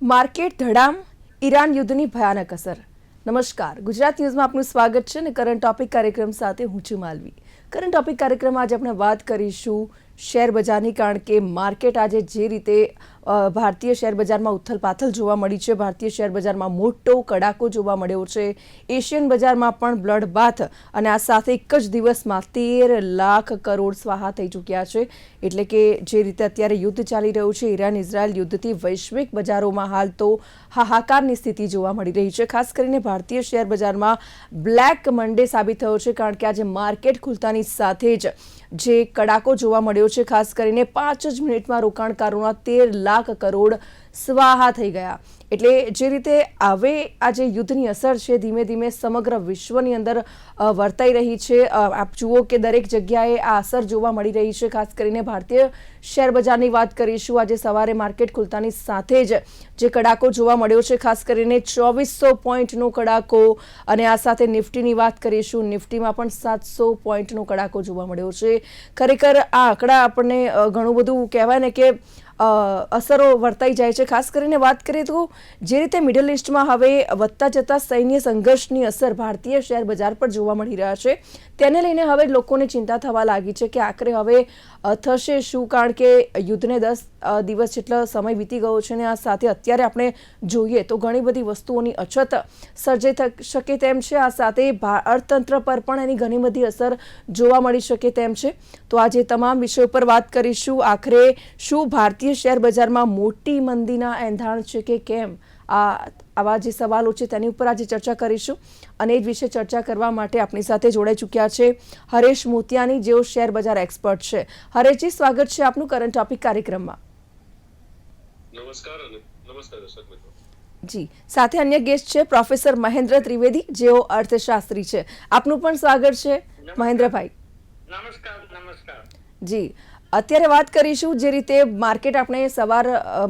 Market ધડામ, Iran યુદ્ધની ભયાનક અસર. નમસ્કાર, ગુજરાત ન્યૂઝમાં આપનું સ્વાગત છે અને કરંટ ટોપિક કાર્યક્રમ સાથે હું છું માલવી. કરંટ ટોપિક કાર્યક્રમમાં આજે આપણે વાત કરીશું શેર બજારની, કારણ કે માર્કેટ આજે જે રીતે ભારતીય શેર બજારમાં ઉથલપાથલ જોવા મળી છે, ભારતીય શેર બજારમાં મોટો કડાકો જોવા મળ્યો છે, એશિયન બજારમાં પણ બ્લડ બાથ, અને આ સાથે એક જ દિવસમાં 13 લાખ કરોડ સ્વાહા થઈ ચૂક્યા છે. એટલે કે જે રીતે અત્યારે યુદ્ધ ચાલી રહ્યું છે, ઈરાન ઇઝરાયલ યુદ્ધથી વૈશ્વિક બજારોમાં હાલ તો હાહાકારની સ્થિતિ જોવા મળી રહી છે. ખાસ કરીને ભારતીય શેર બજારમાં બ્લેક મંડે સાબિત થયો છે, કારણ કે આજે માર્કેટ ખુલતાની સાથે જ જે કડાકો જોવા મળ્યો છે, ખાસ કરીને 5 જ મિનિટમાં રોકાણકારોના 13 લાખ કરોડ સ્વાહા થઈ ગયા. એટલે જે રીતે હવે આ જે યુદ્ધની અસર છે ધીમે ધીમે સમગ્ર વિશ્વની અંદર વર્તાઈ રહી છે. આપ જુઓ કે દરેક જગ્યાએ આ અસર જોવા મળી રહી છે. ખાસ કરીને ભારતીય શેર બજારની વાત કરીશું. આજે સવારે માર્કેટ ખુલતાની સાથે જ જે કડાકો જોવા મળ્યો છે, ખાસ કરીને 2400 પોઈન્ટનો કડાકો, અને આ સાથે નિફ્ટીની વાત કરીશું. નિફ્ટીમાં પણ 700 પોઈન્ટનો કડાકો જોવા મળ્યો છે. ખરેખર આ આંકડા આપણને ઘણું બધું કહેવાય ને કે અસરો વર્તાઈ જાય છે. ખાસ કરીને વાત કરીએ તો જે રીતે મિડલ ઇસ્ટમાં હવે વધતા જતા સૈન્ય સંઘર્ષની અસર ભારતીય શેર બજાર પર જોવા મળી રહ્યા છે, તેને લઈને હવે લોકોને ચિંતા થવા લાગી છે કે આખરે હવે થશે શું, કારણ કે યુદ્ધને 10 દિવસ જેટલો સમય વીતી ગયો છે, અને આ સાથે અત્યારે આપણે જોઈએ તો ઘણી બધી વસ્તુઓની અછત સર્જાઈ શકે તેમ છે. આ સાથે અર્થતંત્ર પર પણ એની ઘણી બધી અસર જોવા મળી શકે તેમ છે. તો આજે તમામ વિષયો પર વાત કરીશું. આખરે શું ભારતીય શેર બજારમાં મોટી મંદીના એંધાણ છે કે કેમ, આવા જે સવાલો છે તેની ઉપર આજે ચર્ચા કરીશું. અને એ જ વિશે ચર્ચા કરવા માટે આપણી સાથે જોડાઈ ચૂક્યા છે હરેશ મોતિયાની, જેઓ શેર બજાર એક્સપર્ટ છે. હરેશજી, સ્વાગત છે આપનું કરંટ ટોપિક કાર્યક્રમમાં. નમસ્કાર અને નમસ્કાર દર્શક મિત્રો. જી, સાથે અન્ય ગેસ્ટ છે પ્રોફેસર મહેન્દ્ર ત્રિવેદી, જેઓ અર્થશાસ્ત્રી છે. આપનું પણ સ્વાગત છે મહેન્દ્રભાઈ. નમસ્કાર. જી, અત્યારે વાત કરીશું જે રીતે માર્કેટ, આપણે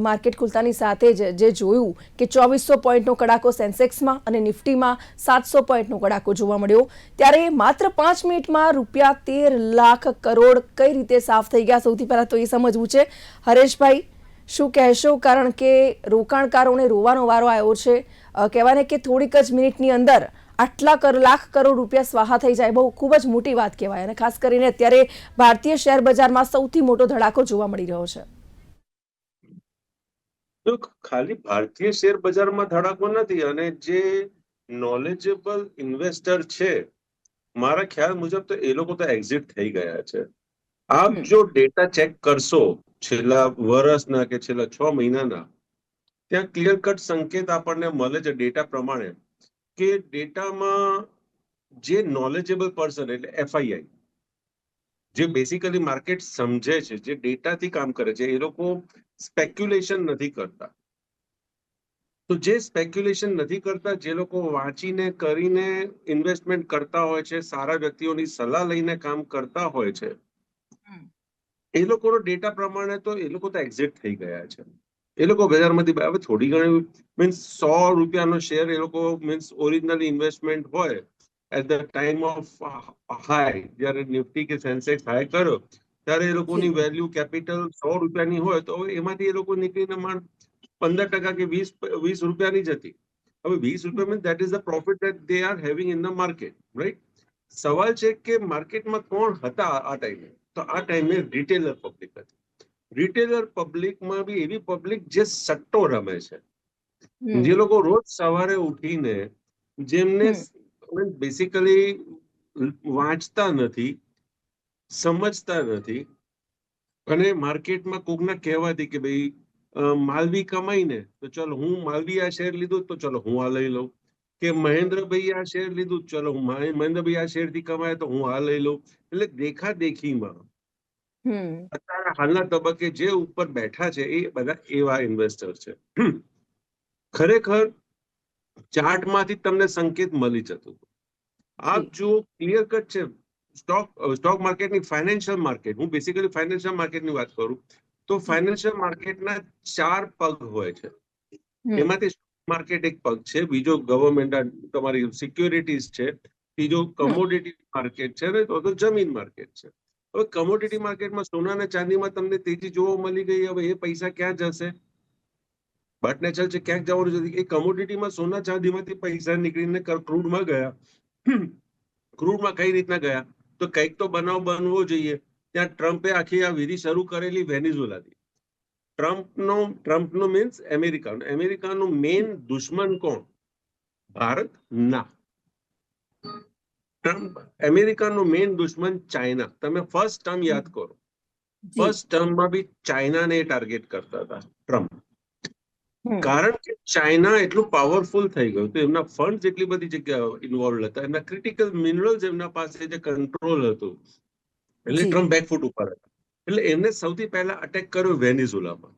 માર્કેટ ખુલતાની સાથે જ જે જોયું કે 2400 પોઈન્ટનો કડાકો સેન્સેક્સમાં અને નિફ્ટીમાં 700 પોઈન્ટનો કડાકો જોવા મળ્યો, ત્યારે માત્ર 5 મિનિટમાં રૂપિયા 13 લાખ કરોડ કઈ રીતે સાફ થઈ ગયા, સૌથી પહેલા તો એ સમજવું છે. હરેશભાઈ, શું કહેશો, કારણ કે રોકાણકારોને રોવાનો વારો આવ્યો છે. કહેવાય ને કે થોડીક જ મિનિટની અંદર આટલા લાખ કરોડ રૂપિયા સ્વાહા થઈ જાય, બહુ ખૂબ જ મોટી વાત કહેવાય. અને ખાસ કરીને અત્યારે ભારતીય શેર બજારમાં સૌથી મોટો ધડાકો જોવા મળી રહ્યો છે. તો ખાલી ભારતીય શેર બજારમાં ધડાકો નથી, અને જે નોલેજેબલ ઇન્વેસ્ટર છે, મારા ખ્યાલ મુજબ તો એ લોકો તો એક્ઝિટ થઈ ગયા છે. આપ જો ડેટા ચેક કરશો છેલ્લા વર્ષના કે છેલ્લા 6 મહિનાના, ત્યાં ક્લિયર કટ સંકેત આપણને મળે છે ડેટા પ્રમાણે કે ડેટામાં જે નોલેજેબલ પર્સન એટલે એફઆઈઆઈ, જે બેસિકલી માર્કેટ સમજે છે, જે ડેટાથી કામ કરે છે, એ લોકો સ્પેક્યુલેશન નથી કરતા. તો જે સ્પેક્યુલેશન નથી કરતા, જે લોકો વાંચીને કરીને ઇન્વેસ્ટમેન્ટ કરતા હોય છે, સારા વ્યક્તિઓની સલાહ લઈને કામ કરતા હોય છે, એ લોકોનો ડેટા પ્રમાણે તો એ લોકો તો એક્ઝિટ થઈ ગયા છે. એ લોકો બજારમાંથી હવે થોડી ઘણી મીન્સ 100 રૂપિયાનો શેર એ લોકો મીન્સ ઓરિજિનલ ઇન્વેસ્ટમેન્ટ હોય at the time of high, જ્યારે નિફ્ટી કે સેન્સેક્સ હાઈ કર્યો ત્યારે એ લોકોની વેલ્યુ કેપિટલ 100 રૂપિયાની હોય, તો એમાંથી એ લોકો નીકળીને 15% કે 20 રૂપિયાની જ હતી. હવે 20 રૂપિયા means that is the profit that they are having in the market, right? સવાલ છે કે માર્કેટમાં કોણ હતા આ ટાઈમે? તો આ ટાઈમે રિટેલર પબ્લિક હતી. રિટેલર પબ્લિકમાં બી એવી પબ્લિક જે સટ્ટો રમે છે, જે લોકો રોજ સવારે ઉઠીને, જેમને બેસિકલી વાંચતા નથી, સમજતા નથી, અને માર્કેટમાં કોકના કહેવાથી કે ભાઈ માલવી કમાઈને તો ચલો હું માલવી આ શેર લીધું તો ચલો હું આ લઈ લઉં, કે મહેન્દ્રભાઈ આ શેર લીધું, ચલો મહેન્દ્રભાઈ આ શેરથી કમાય તો હું આ લઈ લઉં. એટલે દેખા દેખીમાં અત્યારે હાલના તબક્કે જે ઉપર બેઠા છે એ બધા એવા ઇન્વેસ્ટર છે. ખરેખર ચાર્ટમાંથી તમને સંકેત મળી જતું. આપ જો ક્લિયર કટ છે સ્ટોક માર્કેટની, ફાઇનાન્શિયલ માર્કેટ, હું બેસિકલી ફાઇનાન્શિયલ માર્કેટની વાત કરું તો ફાઇનાન્શિયલ માર્કેટના 4 પગ હોય છે. એમાંથી માર્કેટ એક પગ છે, બીજો ગવર્મેન્ટ તમારી સિક્યોરિટીઝ છે, ત્રીજો કમોડિટી માર્કેટ છે, ને તો જમીન માર્કેટ છે. હવે કમોડિટી માર્કેટમાં સોના અને ચાંદીમાં તમને તેજી જોવા મળી ગઈ, હવે એ પૈસા ક્યાં જશે? બટ નેચરલ છે ક્યાંક જવાનું છે. એ કમોડિટીમાં સોના ચાંદીમાંથી પૈસા નીકળીને ક્રૂડમાં ગયા. ક્રૂડમાં કઈ રીતના ગયા તો કંઈક તો બનાવ બનવો જોઈએ. ત્યાં ટ્રમ્પે આખી આ વિધિ શરૂ કરેલી વેનેઝુએલાથી. ટ્રમ્પનો મીન્સ અમેરિકાનું મેઇન દુશ્મન કોણ? ભારત ના. ટ્રમ્પ અમેરિકાનું મેઇન દુશ્મન ચાઇના. તમે ફર્સ્ટ ટર્મ યાદ કરો. ફર્સ્ટ ટર્મમાં બી ચાઇનાને ટાર્ગેટ કરતા હતા ટ્રમ્પ. કારણ કે ચાઇના એટલું પાવરફુલ થઈ ગયું તો એમના ફંડ એટલી બધી જગ્યાએ ઇન્વોલ્વ હતા, એમના ક્રિટિકલ મિનરલ્સ એમના પાસે જે કંટ્રોલ હતું, એટલે ટ્રમ્પ બેકફૂટ ઉપર હતા. એટલે એમને સૌથી પહેલા અટેક કર્યો વેનેઝુએલામાં.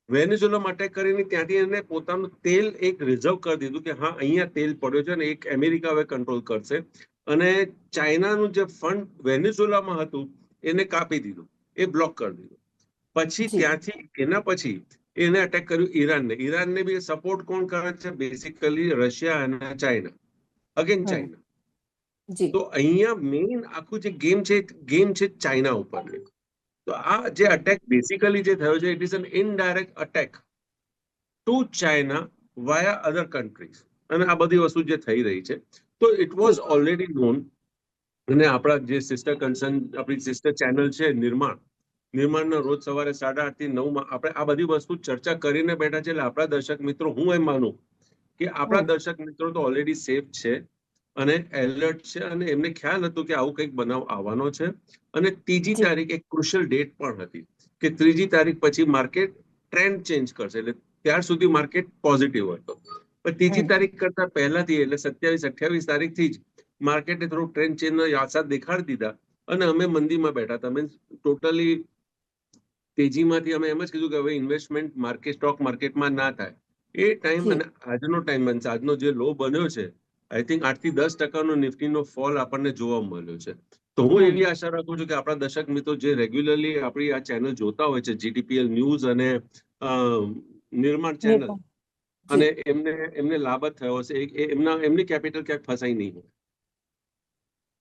વેનેઝુએલામાં અટેક કરીને ત્યાંથી એને પોતાનું તેલ એક રિઝર્વ કરી દીધું કે હા અહીંયા તેલ પડ્યો છે અને એક અમેરિકા હવે કંટ્રોલ કરશે. અને ચાઇનાનું જે ફંડ વેનેઝુએલામાં હતું એને કાપી દીધું, એ બ્લોક કરી દીધું. પછી ત્યાંથી એના પછી એને અટેક કર્યું ઈરાનને. ઈરાનને બી સપોર્ટ કોણ કરે છે? બેસિકલી રશિયા અને ચાઇના. Again China. તો અહીંયા મેઇન આખું જે ગેમ છે ચાઇના ઉપરની. તો આ જે અટેક બેસિકલી જે થયો છે, it is an indirect attack to China via other countries. અને આ બધી વસ્તુ જે થઈ રહી છે, તો ઇટ વોઝ ઓલરેડી નોન. અને આપણા જે સિસ્ટર કન્સર્ન, આપણી સિસ્ટર ચેનલ છે નિર્માણના રોજ સવારે 8:30 થી 9 આપણે આ બધી વસ્તુ ચર્ચા કરીને બેઠા છે. એટલે આપણા દર્શક મિત્રો, હું એમ માનું કે આપણા દર્શક મિત્રો તો ઓલરેડી સેફ છે અને એલર્ટ છે અને એમને ખ્યાલ હતું કે આવું કંઈક બનાવ આવવાનો છે. અને 3જી તારીખ એક ક્રુશિયલ ડેટ પણ હતી કે 3જી તારીખ પછી માર્કેટ ટ્રેન્ડ ચેન્જ કરશે. એટલે ત્યાર સુધી માર્કેટ પોઝિટિવ હતો. પણ 3જી તારીખ કરતા પહેલાથી, એટલે 27-28 તારીખથી જ માર્કેટે થોડું ટ્રેન્ડ ચેન્જનો આસાર દેખાડી દીધા અને અમે મંદીમાં બેઠા હતા. મીન્સ ટોટલી તેજીમાંથી અમે એમ જ કીધું કે હવે ઇન્વેસ્ટમેન્ટ સ્ટોક માર્કેટમાં ના થાય. એ ટાઈમ અને આજનો ટાઈમ બનશે. આજનો જે લો બન્યો છે, આઈ થિંક 8 થી 10% નિફ્ટીનો ફોલ આપણને જોવા મળ્યો છે. તો હું એવી આશા રાખું છું કે આપણા દર્શક મિત્રો જે રેગ્યુલરલી આપણી આ ચેનલ જોતા હોય છે, જીટીપીએલ ન્યૂઝ અને નિર્માણ ચેનલ, અને એમને લાભ જ થયો હશે. એમની કેપિટલ ક્યાંક ફસાઈ નહીં હોય.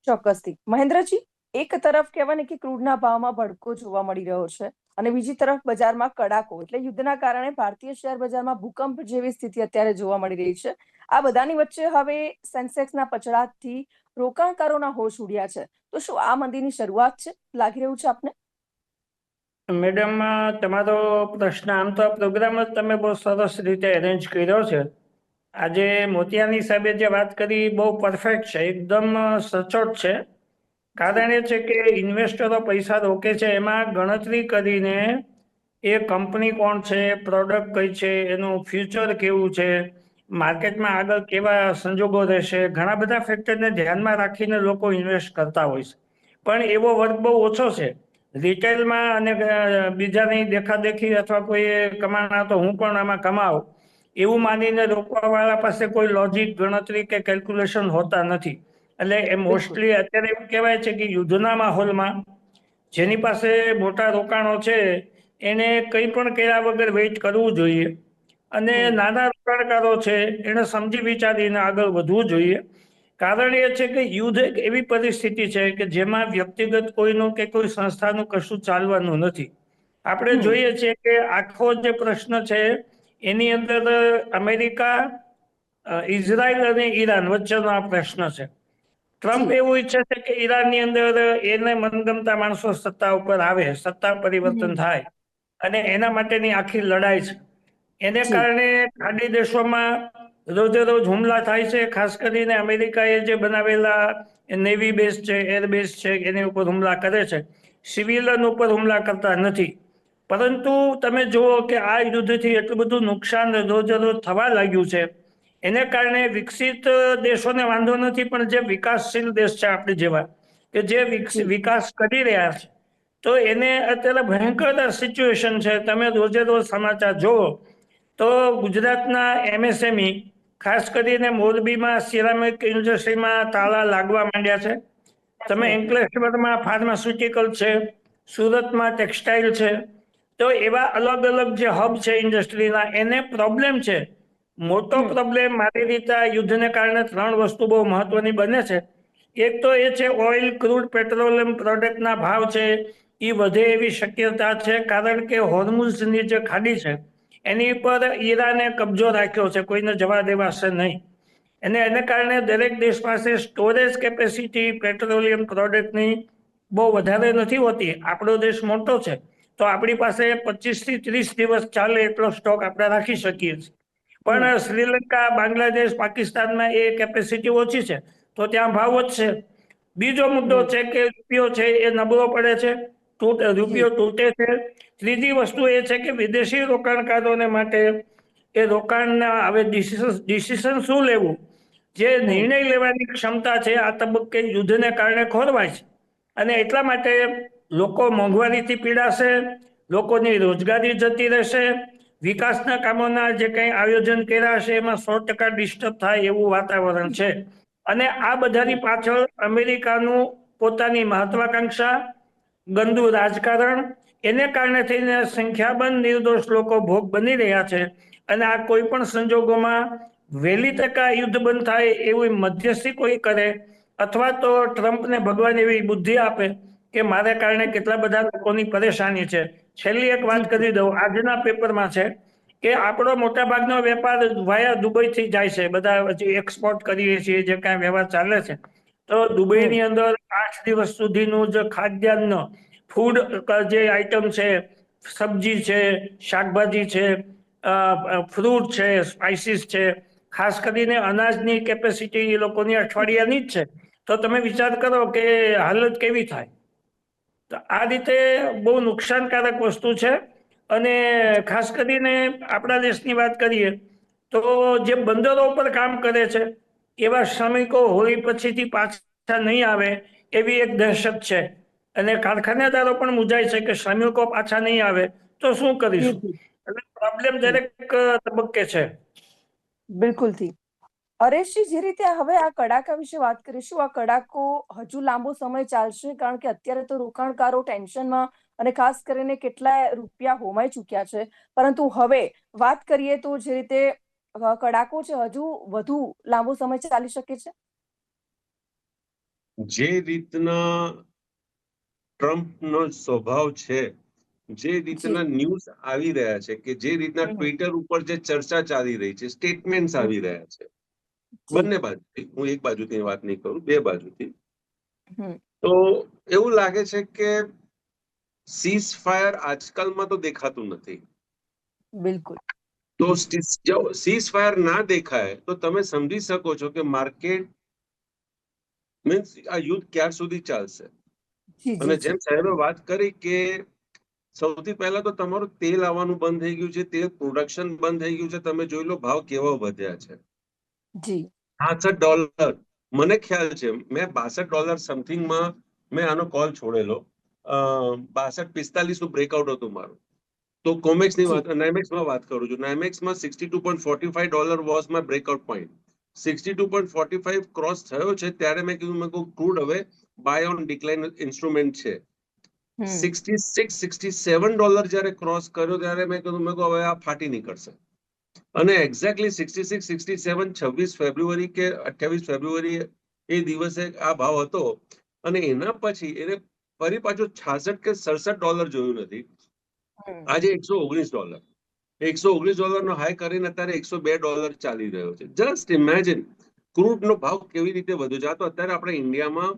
ચોક્કસથી. મહેન્દ્રજી, એક તરફ કહેવાય ને કે ક્રૂડના ભાવમાં ભડકો જોવા મળી રહ્યો છે અને બીજી તરફ બજારમાં કડાકો, એટલે યુદ્ધના કારણે ભારતીય શેર બજારમાં ભૂકંપ જેવી સ્થિતિ અત્યારે જોવા મળી રહી છે. આ બધાની વચ્ચે હવે સેન્સેક્સના પછડાટથી રોકાણકારોના હોશ ઉડ્યા છે. તો શું આ મંદીની શરૂઆત છે, લાગી રહ્યું છે આપને? મેડમ, તમારો પ્રશ્ન, આમ તો પ્રોગ્રામ જ તમે બહુ સરસ રીતે અરેન્જ કર્યો છે. આજે મોતિયાની સાહેબે જે વાત કરી બહુ પરફેક્ટ છે, એકદમ સચોટ છે. કારણ એ છે કે ઇન્વેસ્ટરો પૈસા રોકે છે, એમાં ગણતરી કરીને એ કંપની કોણ છે, પ્રોડક્ટ કઈ છે, એનું ફ્યુચર કેવું છે, માર્કેટમાં આગળ કેવા સંજોગો રહેશે, ઘણા બધા ફેક્ટરને ધ્યાનમાં રાખીને લોકો ઇન્વેસ્ટ કરતા હોય છે. પણ એવો વર્ગ બહુ ઓછો છે. રિટેલમાં અને બીજાની દેખાદેખી અથવા કોઈ કમાણા તો હું પણ આમાં કમાઉં એવું માનીને રોકવાવાળા પાસે કોઈ લોજિક, ગણતરી કે કેલ્ક્યુલેશન હોતા નથી. એટલે એ મોસ્ટલી અત્યારે એવું કહેવાય છે કે યુદ્ધના માહોલમાં જેની પાસે મોટા રોકાણો છે એને કંઈ પણ કર્યા વગર વેઇટ કરવું જોઈએ. અને નાના રોકાણકારો છે એને સમજી વિચારીને આગળ વધવું જોઈએ. કારણ એ છે કે યુદ્ધ એક એવી પરિસ્થિતિ છે કે જેમાં વ્યક્તિગત કોઈનું કે કોઈ સંસ્થાનું કશું ચાલવાનું નથી. આપણે જોઈએ છીએ કે આખો જે પ્રશ્ન છે એની અંદર અમેરિકા, ઇઝરાયલ અને ઈરાન વચ્ચેનો આ પ્રશ્ન છે. ટ્રમ્પ એવું ઈચ્છે છે કે ઈરાનની અંદર એને મનગમતા માણસો સત્તા ઉપર આવે, સત્તા પરિવર્તન થાય અને એના માટેની આખી લડાઈ છે. એને કારણે ખાડી દેશોમાં રોજે રોજ હુમલા થાય છે. ખાસ કરીને અમેરિકાએ જે બનાવેલા નેવી બેઝ છે, એરબેઝ છે, એની ઉપર હુમલા કરે છે. સિવિલન ઉપર હુમલા કરતા નથી. પરંતુ તમે જુઓ કે આ યુદ્ધથી એટલું બધું નુકસાન રોજ રોજ થવા લાગ્યું છે. એને કારણે વિકસિત દેશોને વાંધો નથી, પણ જે વિકાસશીલ દેશ છે આપણે જેવા, કે જે વિકાસ કરી રહ્યા છે, તો એને અત્યારે ભયંકર સિચ્યુએશન છે. તમે રોજે રોજ સમાચાર જુઓ તો ગુજરાતના એમએસએમઈ, ખાસ કરીને મોરબીમાં સિરામિક ઇન્ડસ્ટ્રીમાં તાળા લાગવા માંડ્યા છે. તમે અંકલેશ્વરમાં ફાર્માસ્યુટિકલ છે, સુરતમાં ટેક્સટાઇલ છે. તો એવા અલગ અલગ જે હબ છે ઇન્ડસ્ટ્રીના, એને પ્રોબ્લેમ છે. મોટો પ્રોબ્લેમ મારી રીતે યુદ્ધને કારણે 3 વસ્તુ બહુ મહત્વની બને છે. એક તો એ છે ઓઇલ, ક્રૂડ, પેટ્રોલિયમ પ્રોડક્ટના ભાવ છે એ વધે એવી શક્યતા છે. કારણ કે હોર્મુઝની જે ખાડી છે એની પર ઈરાને કબજો રાખ્યો છે, કોઈને જવા દેવાશે નહીં. અને એને કારણે દરેક દેશ પાસે સ્ટોરેજ કેપેસિટી પેટ્રોલિયમ પ્રોડક્ટની બહુ વધારે નથી હોતી. આપણો દેશ મોટો છે તો આપણી પાસે 25 થી 30 દિવસ ચાલે એટલો સ્ટોક આપણે રાખી શકીએ છીએ. પણ શ્રીલંકા, બાંગ્લાદેશ, પાકિસ્તાનમાં એ કેપેસિટી ઓછી છે તો ત્યાં ભાવ વધશે. બીજો મુદ્દો છે કે રૂપિયો છે એ નબળો પડે છે, રૂપિયો તૂટે છે. ત્રીજી વસ્તુ એ છે કે વિદેશી રોકાણકારોને માટે એ રોકાણના હવે ડિસિઝન શું લેવું, જે નિર્ણય લેવાની ક્ષમતા છે આ તબક્કે યુદ્ધને કારણે ખોરવાય છે. અને એટલા માટે લોકો મોંઘવારીથી પીડાશે, લોકોની રોજગારી જતી રહેશે, વિકાસના કામોના જે કંઈ આયોજન કર્યા હશે એમાં 100% ડિસ્ટર્બ થાય એવું વાતાવરણ છે. અને આ બધાની પાછળ અમેરિકાનું પોતાની મહત્વાકાંક્ષા, ગંદુ રાજકારણ, એને કારણે થઈને સંખ્યાબંધ નિર્દોષ લોકો ભોગ બની રહ્યા છે. અને આ કોઈ પણ સંજોગોમાં વહેલી તકે આ યુદ્ધ બંધ થાય એવી મધ્યસ્થી કોઈ કરે, અથવા તો ટ્રમ્પને ભગવાન એવી બુદ્ધિ આપે કે મારે કારણે કેટલા બધા લોકોની પરેશાની છે. છેલ્લી એક વાત કરી દઉં, આજના પેપરમાં છે કે આપણો મોટા ભાગનો વેપાર વાયા દુબઈથી જાય છે. બધા હજી એક્સપોર્ટ કરીએ છીએ, જે કાંઈ વ્યવહાર ચાલે છે. તો દુબઈની અંદર 8 દિવસ સુધીનું જે ખાદ્યાન્ન ફૂડ જે આઈટમ છે, સબ્જી છે, શાકભાજી છે, ફ્રૂટ છે, સ્પાઇસીસ છે, ખાસ કરીને અનાજની કેપેસિટી એ લોકોની અઠવાડિયાની જ છે. તો તમે વિચાર કરો કે હાલત કેવી થાય. તો આ રીતે બહુ નુકસાનકારક વસ્તુ છે. અને ખાસ કરીને આપણા દેશની વાત કરીએ તો જે બંદરો ઉપર કામ કરે છે એવા શ્રમિકો હોળી પછીથી પાછા નહીં આવે એવી એક દહેશત છે. અને કારખાનેદારો પણ મૂંઝાય છે કે શ્રમિકો પાછા નહીં આવે તો શું કરીશું. એટલે પ્રોબ્લેમ દરેક તબક્કે છે. બિલકુલથી. હરેશજી, જે રીતે હવે આ કડાકા વિશે વાત કરીશું, આ કડાકો હજુ લાંબો સમય ચાલશે, કારણ કે અત્યારે તો રોકાણકારો ટેન્શનમાં અને ખાસ કરીને કેટલાય રૂપિયા હોમાઈ ચૂક્યા છે. પરંતુ હવે વાત કરીએ તો જે રીતે કડાકો છે હજુ વધુ લાંબો સમય ચાલી શકે છે. જે રીતના ટ્રમ્પનો સ્વભાવ છે, જે રીતના ન્યૂઝ આવી રહ્યા છે, કે જે રીતના ટ્વિટર ઉપર જે ચર્ચા ચાલી રહી છે, સ્ટેટમેન્ટ્સ આવી રહ્યા છે, બંને બાજુથી, હું એક બાજુથી વાત નહીં કરું, બે બાજુથી, તો એવું લાગે છે કે સીઝ ફાયર આજકાલમાં તો દેખાતું નથી. બિલકુલ. તો સીઝ ફાયર ના દેખાય તો તમે સમજી શકો છો કે માર્કેટ મીન્સ આ યુદ્ધ ક્યાં સુધી ચાલશે. અને જેમ સાહેબે વાત કરી કે સૌથી પહેલા તો તમારું તેલ આવવાનું બંધ થઈ ગયું છે, તેલ પ્રોડક્શન બંધ થઈ ગયું છે. તમે જોઈ લો ભાવ કેવા વધ્યા છે. $62. મને ખ્યાલ છે મેં $62 સમથિંગમાં મેં આનો કોલ છોડેલો. 62-45 નું બ્રેકઆઉટ હતું મારું. તો કોમેક્સની વાત, નાઇમેક્સમાં વાત કરું છું. નાઇમેક્સમાં $62.45 was my breakout point. 62.45 cross થયો છે ત્યારે મેં કીધું, મેં કહ્યું ક્રૂડ હવે બાય ઓન ડિક્લાઇન ઇન્સ્ટ્રુમેન્ટ છે. $66-67 જ્યારે ક્રોસ કર્યો ત્યારે મેં કીધું હવે આ ફાટી નીકળશે. અને એક્ઝેક્ટલી 66-67 26 ફેબ્રુઆરી કે 28 ફેબ્રુઆરી એ દિવસે આ ભાવ હતો. અને એના પછી એને ફરી પાછું $66 કે $67 જોયું નથી. આજે $119. $119 નો હાઈ કરીને અત્યારે $102 ચાલી રહ્યો છે. જસ્ટ ઇમેજિન ક્રૂડ નો ભાવ કેવી રીતે વધ્યો છે. આ તો અત્યારે આપણે ઇન્ડિયામાં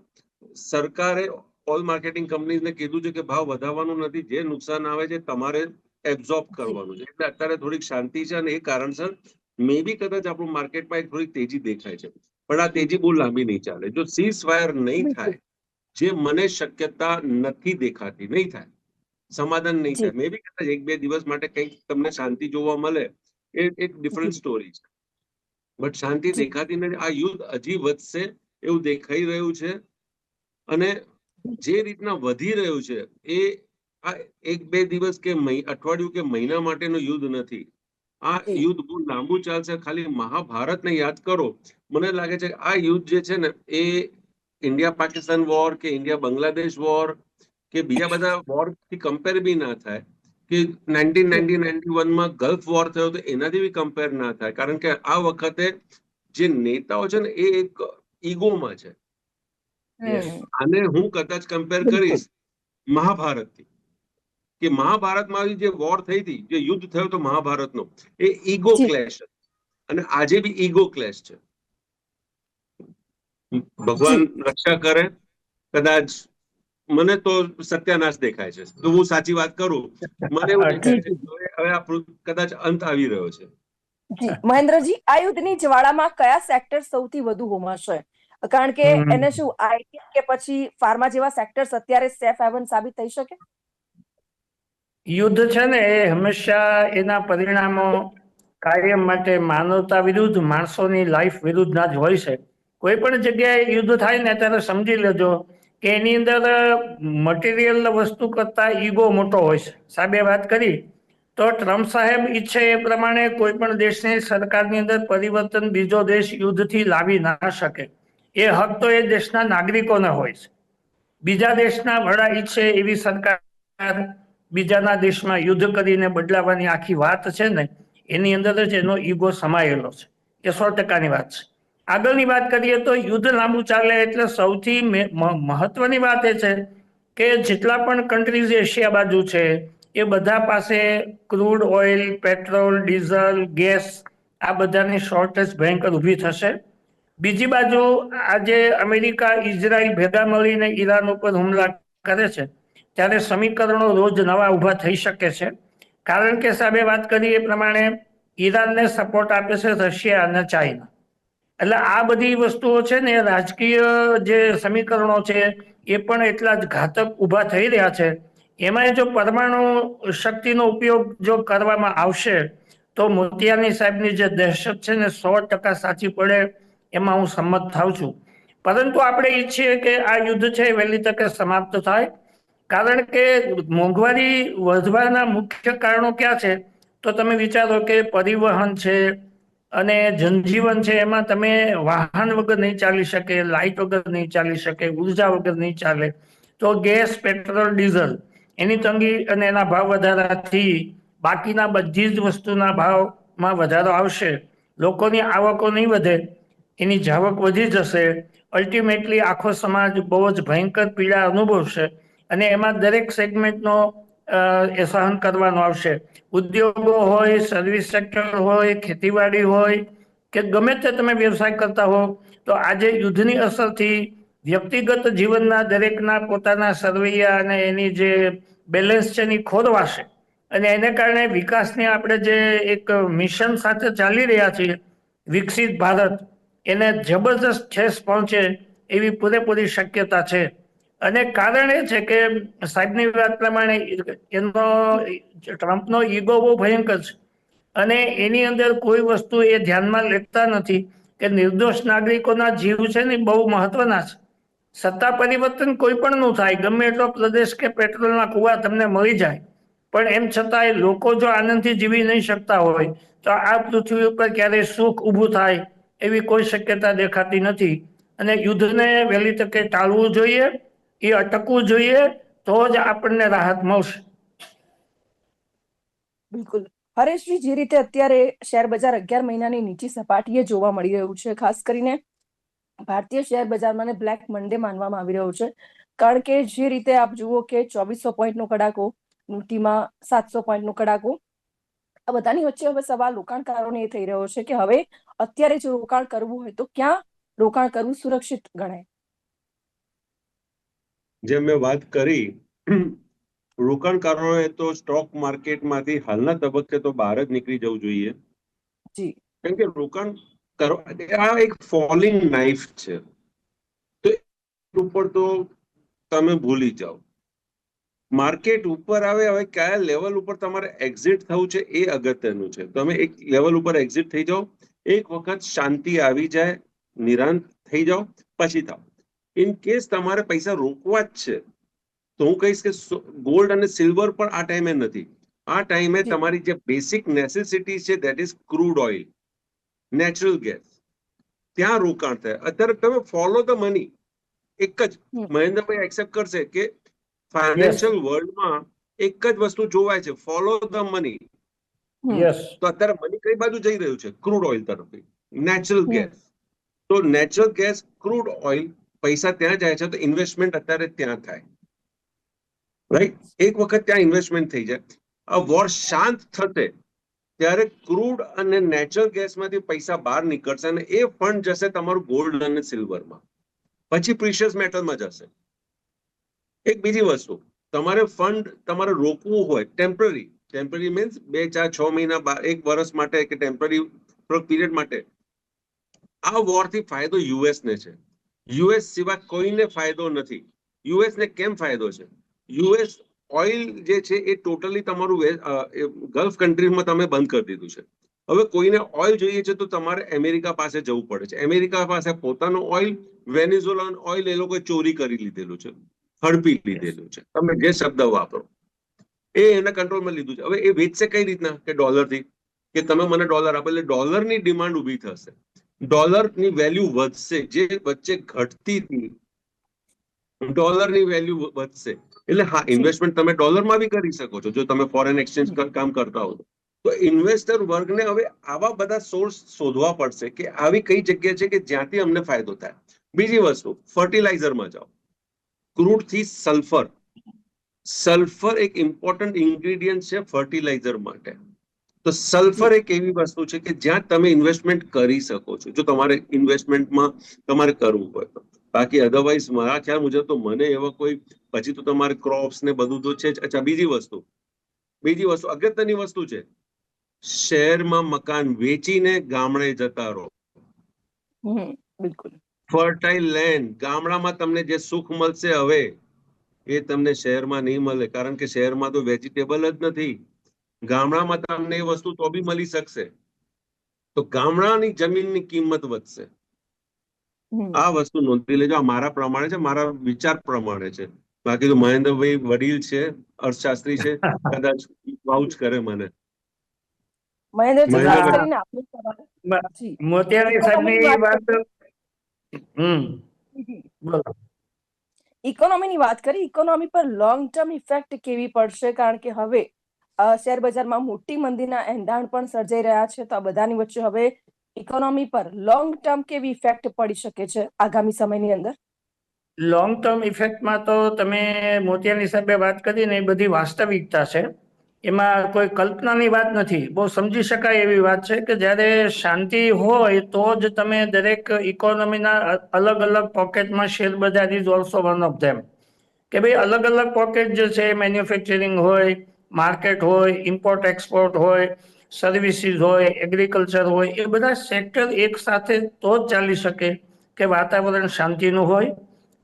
સરકારે ઓલ માર્કેટિંગ કંપનીઝને કીધું છે કે ભાવ વધારવાનું નથી, જે નુકસાન આવે છે તમારે એબ્ઝોર્બ કરવાનું છે. એટલે અત્યારે થોડીક શાંતિ છે અને એ કારણસર મે બી કદાચ આપણું માર્કેટમાં એક થોડીક તેજી દેખાય છે. પણ આ તેજી બહુ લાંબી નહીં ચાલે. જો સીઝ ફાયર નહીં થાય, જે મને શક્યતા નથી દેખાતી, નહીં થાય, સમાધાન નહીં થાય, મે બી કદાચ 1-2 દિવસ માટે કંઈક તમને શાંતિ જોવા મળે, એ એક ડિફરન્ટ સ્ટોરી છે. બટ શાંતિ દેખાતી નથી. આ યુદ્ધ હજી વધશે એવું દેખાઈ રહ્યું છે. અને જે રીતના વધી રહ્યું છે એ આ 1-2 દિવસ કે અઠવાડિયું કે મહિના માટેનું યુદ્ધ નથી. આ યુદ્ધ બહુ લાંબુ ચાલશે. ખાલી મહાભારતને યાદ કરો. મને લાગે છે કે આ યુદ્ધ જે છે ને એ ઇન્ડિયા પાકિસ્તાન વોર કે ઇન્ડિયા બાંગ્લાદેશ વોર કે બીજા બધા વોર થી કમ્પેર બી ના થાય. કે 1990-91માં ગલ્ફ વોર થયો તો એનાથી બી કમ્પેર ના થાય. કારણ કે આ વખતે જે નેતાઓ છે ને એ એક ઈગોમાં છે. આને હું કદાચ કમ્પેર કરીશ મહાભારતથી. કે મહાભારતમાં જે વોર થઈ હતી, જે યુદ્ધ થયો હતો મહાભારતનો, એ ઈગો જી. ક્લેશ અને આજે બી ઈગો ક્લેશ છે. ભગવાન રક્ષા કરે. કદાચ મને તો સત્યાનાશ દેખાય છે, તો હું સાચી વાત કરું, મને એવું દેખાય છે કે હવે આ કદાચ અંત આવી રહ્યો છે. જી મહેન્દ્રજી, આ યુદ્ધની જ્વાળામાં કયા સેક્ટર સૌથી વધુ હોમાશે? કારણ કે એને શું આઈટી કે પછી ફાર્મા જેવા સેક્ટર્સ અત્યારે સેફ હેવન સાબિત થઈ શકે? યુદ્ધ છે ને એ હંમેશા એના પરિણામો કાયમ માટે માનવતા વિરુદ્ધ, માણસોની લાઈફ વિરુદ્ધના જ હોય છે. કોઈ પણ જગ્યાએ યુદ્ધ થાય ને ત્યારે સમજી લેજો કે એની અંદર મટીરિયલ વસ્તુ કરતા ઈગો મોટો હોય છે. સાહેબે વાત કરી તો ટ્રમ્પ સાહેબ ઈચ્છે એ પ્રમાણે કોઈ પણ દેશની સરકારની અંદર પરિવર્તન બીજો દેશ યુદ્ધથી લાવી ના શકે. એ હક તો એ દેશના નાગરિકોને હોય છે. બીજા દેશના વડા ઈચ્છે એવી સરકાર બીજાના દેશમાં યુદ્ધ કરીને બદલાવાની આખી વાત છે ને, એની અંદર જ એનો ઈગો સમાયેલો છે. એ 100%ની વાત છે. આગળની વાત કરીએ તો યુદ્ધ લાંબુ ચાલે એટલે સૌથી મહત્વની વાત એ છે કે જેટલા પણ કન્ટ્રીઝ એશિયા બાજુ છે એ બધા પાસે crude oil, petrol, diesel, gas આ બધાની શોર્ટેજ ભયંકર ઊભી થશે. બીજી બાજુ આજે અમેરિકા, ઇઝરાયલ ભેગા મળીને ઈરાન ઉપર હુમલા કરે છે ત્યારે સમીકરણો રોજ નવા ઊભા થઈ શકે છે. કારણ કે સાહેબે વાત કરી એ પ્રમાણે ઈરાનને સપોર્ટ આપે છે રશિયા અને ચાઇના. એટલે આ બધી વસ્તુઓ છે ને, રાજકીય જે સમીકરણો છે એ પણ એટલા જ ઘાતક ઊભા થઈ રહ્યા છે. એમાં જો પરમાણુ શક્તિનો ઉપયોગ જો કરવામાં આવશે તો મોતિયાની સાહેબની જે દહેશત છે ને 100% સાચી પડે, એમાં હું સંમત થાઉં છું. પરંતુ આપણે ઈચ્છીએ કે આ યુદ્ધ છે વહેલી તકે સમાપ્ત થાય. કારણ કે મોંઘવારી વધવાના મુખ્ય કારણો ક્યાં છે તો તમે વિચારો કે પરિવહન છે અને જનજીવન છે, એમાં તમે વાહન વગર નહીં ચાલી શકે, લાઇટ વગર નહીં ચાલી શકે, ઉર્જા વગર નહીં ચાલે. તો ગેસ, પેટ્રોલ, ડીઝલ એની તંગી અને એના ભાવ વધારાથી બાકીના બધી જ વસ્તુના ભાવમાં વધારો આવશે. લોકોની આવકો નહીં વધે, એની જાવક વધી જશે. અલ્ટિમેટલી આખો સમાજ બહુ જ ભયંકર પીડા અનુભવશે અને એમાં દરેક સેગમેન્ટનો એ સહન કરવાનો આવશે. ઉદ્યોગો હોય, સર્વિસ સેક્ટર હોય, ખેતીવાડી હોય કે ગમે તે તમે વ્યવસાય કરતા હો, તો આજે યુદ્ધની અસરથી વ્યક્તિગત જીવનના દરેકના પોતાના સરવૈયા અને એની જે બેલેન્સ છે એની ખોરવાશે. અને એને કારણે વિકાસની આપણે જે એક મિશન સાથે ચાલી રહ્યા છીએ, વિકસિત ભારત, એને જબરદસ્ત ઠેસ પહોંચે એવી પૂરેપૂરી શક્યતા છે. અને કારણ એ છે કે સાહેબની વાત પ્રમાણે એનો ટ્રમ્પનો ઈગો બહુ ભયંકર છે અને એની અંદર કોઈ વસ્તુ એ ધ્યાનમાં લેતા નથી કે નિર્દોષ નાગરિકોના જીવ છે ને બહુ મહત્વના છે. સત્તા પરિવર્તન કોઈ પણ નું થાય, ગમે એટલો પ્રદેશ કે પેટ્રોલના કુવા તમને મળી જાય, પણ એમ છતાંય લોકો જો આનંદથી જીવી નહીં શકતા હોય તો આ પૃથ્વી ઉપર ક્યારેય સુખ ઊભું થાય એવી કોઈ શક્યતા દેખાતી નથી. અને યુદ્ધને વહેલી તકે ટાળવું જોઈએ, એ અટકવું જોઈએ, તો જ આપણને રાહત મળશે. બિલકુલ. હરેશજી, જે રીતે અત્યારે શેર બજાર 11 મહિનાની નીચી સપાટીએ જોવા મળી રહ્યું છે, ખાસ કરીને ભારતીય શેર બજારમાં બ્લેક મંડે માનવામાં આવી રહ્યો છે. કારણ કે જે રીતે આપ જુઓ કે 2400 પોઈન્ટનો કડાકો, નિફ્ટીમાં 700 પોઈન્ટનો કડાકો, આ બધાની વચ્ચે હવે સવાલ રોકાણકારોને એ થઈ રહ્યો છે કે હવે અત્યારે જો રોકાણ કરવું હોય તો ક્યાં રોકાણ કરવું સુરક્ષિત ગણાય? જેમ મેં વાત કરી, રોકાણકારોએ તો સ્ટોક માર્કેટમાંથી હાલના તબક્કે તો બહાર જ નીકળી જવું જોઈએ. જી. કેમ કે રોકાણ આ એક ફોલિંગ નાઇફ છે, તો ઉપર તો તમે ભૂલી જાઓ. માર્કેટ ઉપર આવે, હવે કયા લેવલ ઉપર તમારે એક્ઝિટ થવું છે એ અગત્યનું છે. તમે એક લેવલ ઉપર એક્ઝિટ થઈ જાઓ, એક વખત શાંતિ આવી જાય, નિરાંત થઈ જાઓ, પછી થાવ. ઇન કેસ તમારે પૈસા રોકવા જ છે તો હું કહીશ કે ગોલ્ડ અને સિલ્વર પણ આ ટાઈમે નથી. આ ટાઈમે તમારી જે બેસિક નેસેસિટી છે, that is crude oil, natural gas, ત્યાં રોકાણ થાય. અત્યારે તમે ફોલો ધ મની. એક જ મહેન્દ્રભાઈ એક્સેપ્ટ કરશે કે ફાઇનાન્શિયલ વર્લ્ડમાં એક જ વસ્તુ જોવાય છે, ફોલો ધ મની. તો અત્યારે મની કઈ બાજુ જઈ રહ્યું છે? ક્રૂડ ઓઇલ તરફથી, નેચરલ ગેસ. તો નેચરલ ગેસ, ક્રૂડ ઓઇલ, પૈસા ત્યાં જાય છે તો ઇન્વેસ્ટમેન્ટ અત્યારે ત્યાં થાય. રાઈટ? એક વખત ત્યાં ઇન્વેસ્ટમેન્ટ થઈ જાય, આ વોર શાંત થશે ત્યારે ક્રૂડ અને નેચરલ ગેસમાંથી પૈસા બહાર નીકળશે અને એ ફંડ જશે તમારું ગોલ્ડ અને સિલ્વરમાં, પછી પ્રીશિયસ મેટલમાં જશે. એક બીજી વસ્તુ, તમારે ફંડ તમારે રોકવું હોય ટેમ્પરરી મીન્સ 2, 4, 6 મહિના, 1 વર્ષ માટે કે ટેમ્પરરી પીરિયડ માટે, આ વોરથી ફાયદો યુએસ ને છે. યુએસ સિવાય કોઈને ફાયદો નથી. યુએસ ને કેમ ફાયદો છે? યુએસ ઓઇલ જે છે એ ટોટલી તમારું ગલ્ફ કન્ટ્રીમાં તમે બંધ કરી દીધું છે. હવે કોઈને ઓઇલ જોઈએ છે તો તમારે અમેરિકા પાસે જવું પડે છે. અમેરિકા પાસે પોતાનું ઓઇલ, વેનેઝુએલાન ઓઇલ એ લોકોએ ચોરી કરી લીધેલું છે, હડપી લીધેલું છે, તમે જે શબ્દ વાપરો એ એના કંટ્રોલમાં લીધું છે. હવે એ વેચશે કઈ રીતના? કે ડોલરથી, કે તમે મને ડોલર આપો એટલે ડોલરની ડિમાન્ડ ઊભી થશે, ડોલરની વેલ્યુ વધશે. જે વચ્ચે ઘટતી હતી ડોલરની વેલ્યુ વધશે. એટલે હા, ઇન્વેસ્ટમેન્ટ તમે ડોલરમાં બી કરી શકો છો જો તમે ફોરેન એક્સચેન્જ કામ કરતા હો. તો ઇન્વેસ્ટર વર્ગને હવે આવા બધા સોર્સ શોધવા પડશે કે આવી કઈ જગ્યા છે કે જ્યાંથી અમને ફાયદો થાય. બીજી વસ્તુ, ફર્ટિલાઇઝરમાં જાઓ, ક્રૂડ થી સલ્ફર. સલ્ફર એક ઇમ્પોર્ટન્ટ ઇન્ગ્રેડિયન્ટ છે ફર્ટિલાઇઝર માટે. તો સલ્ફર એક એવી વસ્તુ છે કે જ્યાં તમે ઇન્વેસ્ટમેન્ટ કરી શકો છો જો તમારે ઇન્વેસ્ટમેન્ટમાં તમારે કરવું હોય તો. બાકી અધરવાઇઝ મારા ખ્યાલ મુજબ તો મને એવા કોઈ, પછી તો તમારે ક્રોપ્સ ને બધું તો છે જ. અચ્છા, બીજી વસ્તુ અગત્યની વસ્તુ છે, શહેરમાં મકાન વેચીને ગામડે જતા રહો. બિલકુલ. ફર્ટાઇલ લેન્ડ, ગામડામાં તમને જે સુખ મળશે હવે એ તમને શહેરમાં નહીં મળે, કારણ કે શહેરમાં તો વેજીટેબલ જ નથી. ગામડામાં તમને એ વસ્તુ તો બી મળી શકશે. તો ગામડાની જમીનની કિંમત વધશે. આ વસ્તુ નોંધી લેજો. આ મારા પ્રમાણે છે, મારા વિચાર પ્રમાણે છે. બાકી તો મહેન્દ્રભાઈ વડીલ છે, અર્થશાસ્ત્રી છે, કદાચ વાઉચ કરે મને. મહેન્દ્રજી, ખાસ મહેન્દ્રભાઈ. કરીને આપનો સવાલ. જી. મોતિયાની સાહેબની ઇકોનોમીની વાત બોલો. ઇકોનોમીની વાત કરી, ઇકોનોમી પર લોંગ ટર્મ ઇફેક્ટ કેવી પડશે? કારણ કે હવે શેર બજારમાં મોટી મંદીના એંધાણ પણ સર્જાઈ રહ્યા છે, તો આ બધાની વચ્ચે હવે ઇકોનોમી પર લોંગ ટર્મ કેવી ઇફેક્ટ પડી શકે છે આગામી સમયની અંદર? લોંગ ટર્મ ઇફેક્ટમાં તો તમે મોતિયાની સાહેબે વાત કરી ને એ બધી વાસ્તવિકતા છે, એમાં કોઈ કલ્પનાની વાત નથી, બહુ સમજી શકાય એવી વાત છે કે જ્યારે શાંતિ હોય તો જ તમે દરેક ઇકોનોમીના અલગ અલગ પોકેટમાં શેર બજાર is also one of them, કે ભાઈ અલગ અલગ પોકેટ જે છે, મેન્યુફેક્ચરિંગ હોય, માર્કેટ હોય, ઇમ્પોર્ટ એક્સપોર્ટ હોય, સર્વિસીસ હોય, એગ્રીકલ્ચર હોય, એ બધા સેક્ટર એક સાથે તો જ ચાલી શકે કે વાતાવરણ શાંતિનું હોય,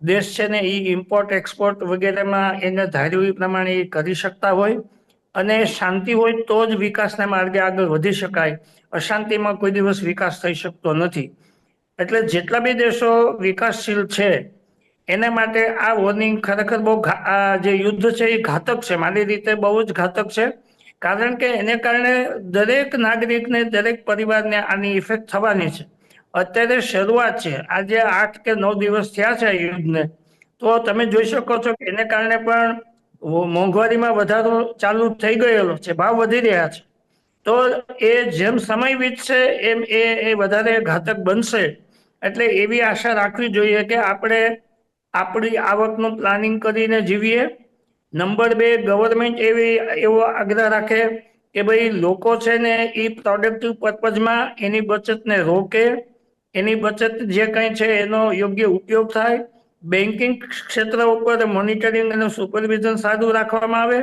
દેશ છે ને એ ઇમ્પોર્ટ એક્સપોર્ટ વગેરેમાં એને ધાર્યું એ પ્રમાણે એ કરી શકતા હોય, અને શાંતિ હોય તો જ વિકાસના માર્ગે આગળ વધી શકાય. અશાંતિમાં કોઈ દિવસ વિકાસ થઈ શકતો નથી. એટલે જેટલા બી દેશો વિકાસશીલ છે એના માટે આ વોર્નિંગ ખરેખર બહુ, આ જે યુદ્ધ છે એ ઘાતક છે, મારી રીતે બહુ જ ઘાતક છે. કારણ કે એને કારણે દરેક નાગરિકને, દરેક પરિવારને આની ઇફેક્ટ થવાની છે. અત્યારે શરૂઆત છે, આજે 8 કે 9 દિવસ થયા છે યુદ્ધને, તો તમે જોઈ શકો છો કે એને કારણે પણ મોંઘવારીમાં વધારો ચાલુ થઈ ગયેલો છે, ભાવ વધી રહ્યા છે. તો એ જેમ સમય વીતશે એમ એ વધારે ઘાતક બનશે. એટલે એવી આશા રાખવી જોઈએ કે આપણે આપણી આવકનું પ્લાનિંગ કરીને જીવીએ. નંબર 2, ગવર્મેન્ટ એવો આગ્રહ રાખે કે ભાઈ લોકો છે ને એ પ્રોડક્ટિવ પર્પઝમાં એની બચતને રોકે, એની બચત જે કંઈ છે એનો યોગ્ય ઉપયોગ થાય. બેન્કિંગ ક્ષેત્ર ઉપર મોનિટરિંગ અને સુપરવિઝન સારું રાખવામાં આવે,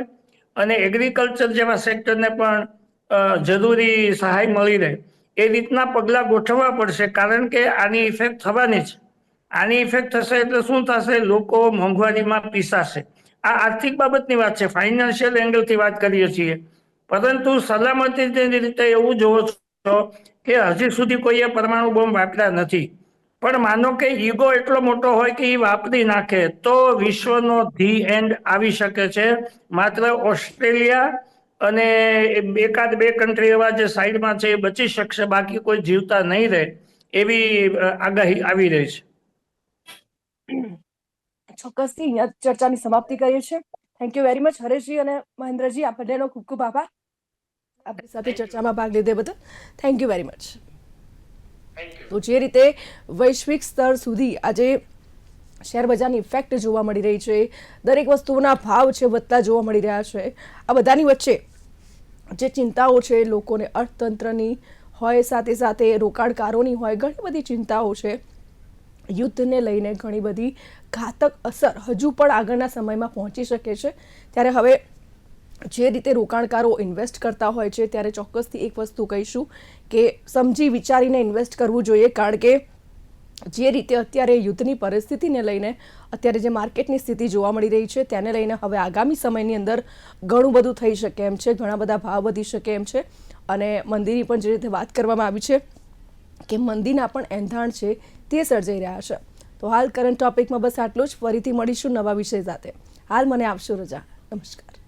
અને એગ્રીકલ્ચર જેવા સેક્ટરને પણ જરૂરી સહાય મળી રહે. એ રીતના પગલાં ગોઠવવા પડશે, કારણ કે આની ઇફેક્ટ થવાની છે. આની ઇફેક્ટ થશે એટલે શું થશે? લોકો મોંઘવારીમાં પીસાશે. આ આર્થિક બાબતની વાત છે, ફાઇનાન્શિયલ એંગલથી વાત કરીએ છીએ. પરંતુ સલામતીની રીતે એવું જોવો છો કે હજી સુધી કોઈએ પરમાણુ બોમ્બ વાપર્યા નથી, પણ માનો કે ઈગો એટલો મોટો હોય કે એ વાપરી નાખે તો વિશ્વનો ધી એન્ડ આવી શકે છે. માત્ર ઓસ્ટ્રેલિયા અને એકાદ 2 કન્ટ્રી એવા જે સાઈડમાં છે એ બચી શકશે, બાકી કોઈ જીવતા નહીં રહે, એવી આગાહી આવી રહી છે. ચોક્કસથી અહીંયા ચર્ચાની સમાપ્તિ કરીએ છીએ. થેન્ક યુ વેરી મચ હરેશજી અને મહેન્દ્રજી, આ બંનેનો ખૂબ ખૂબ આભાર આપણી સાથે ચર્ચામાં ભાગ લીધે બદલ. Thank you very much. તો જે રીતે વૈશ્વિક સ્તર સુધી આજે શેર બજારની ઇફેક્ટ જોવા મળી રહી છે, દરેક વસ્તુઓના ભાવ છે વધતા જોવા મળી રહ્યા છે. આ બધાની વચ્ચે જે ચિંતાઓ છે લોકોને અર્થતંત્રની હોય, સાથે સાથે રોકાણકારોની હોય, ઘણી બધી ચિંતાઓ છે. યુદ્ધને લઈને ઘણી બધી ઘાતક અસર હજુ પણ આગળના સમયમાં પહોંચી શકે છે. ત્યારે હવે જે રીતે રોકાણકારો ઇન્વેસ્ટ કરતા હોય છે ત્યારે ચોક્કસથી એક વસ્તુ કહીશું કે સમજી વિચારીને ઇન્વેસ્ટ કરવું જોઈએ, કારણ કે જે રીતે અત્યારે યુદ્ધની પરિસ્થિતિને લઈને અત્યારે જે માર્કેટની સ્થિતિ જોવા મળી રહી છે તેને લઈને હવે આગામી સમયની અંદર ઘણું બધું થઈ શકે એમ છે, ઘણા બધા ભાવ વધી શકે એમ છે. અને મંદીની પણ જે રીતે વાત કરવામાં આવી છે કે મંદીના પણ એંધાણ છે તે સર્જાઈ રહ્યા છે. તો હાલ કરંટ ટોપિકમાં બસ આટલું જ. ફરીથી મળીશું નવા વિષય સાથે. હાલ મને આપશો રજા. નમસ્કાર.